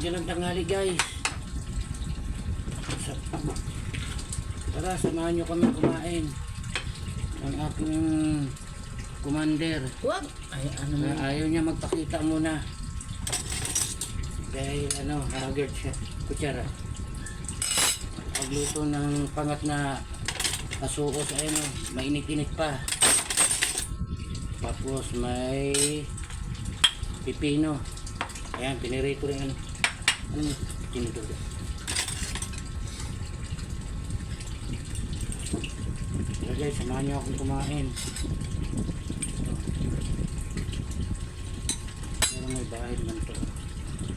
dyan ng tanghali guys. Tara, samahan nyo kami kumain. Ang aking commander. Huwag! Ay, ano mo? Ayaw niya magpakita muna. Dahil haggard siya. Kutsara. Pagluto ng pangat na kasuos ay mainit-init pa. Tapos may pipino. Ayan, pinirito rin tinito. So guys, samahan niyo akong kumain. Pero may bahay naman ito.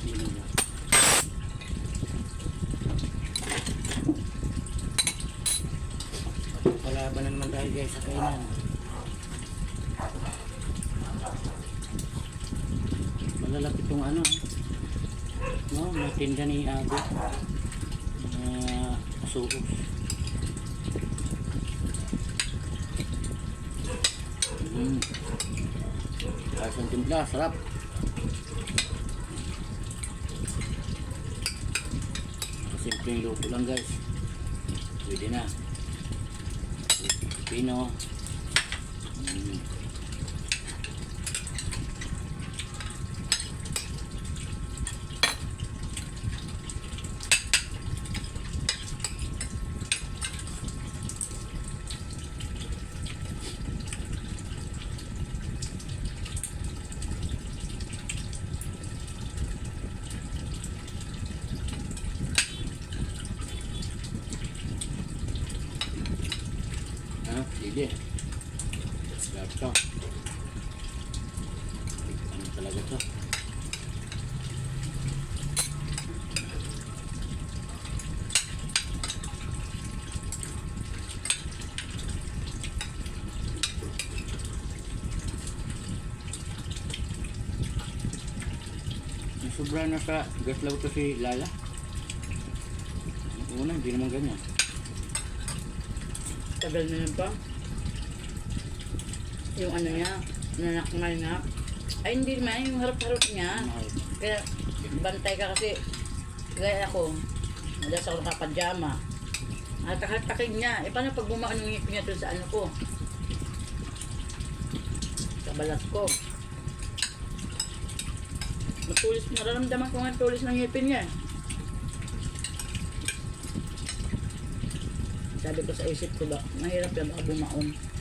Hindi na. Palaban naman tayo guys sa kainan. Malalapit yung matinda ni Abo. Asuos. Kasang timpla, sarap. Simpleng luto lang guys. Pwede na. Pino. Sige. Sarap to. Ano talaga to? Sobra na sa gaslaw to si Lala. Una, hindi naman ganyan. Tagal na yun pa. Yung niya, nanakmal nga. Ay hindi naman, yung harap-harap niya. Kaya bantay ka kasi, gaya ako, madalas ako nakapadyama. Hatakin niya. Eh paano pag bumaan yung ngipin niya doon sa ko? Sa balat ko. Matulis, nararamdaman ko nga tulis ng ngipin niya. Sabi ko sa isip ko ba, mahirap yan baka bumaon.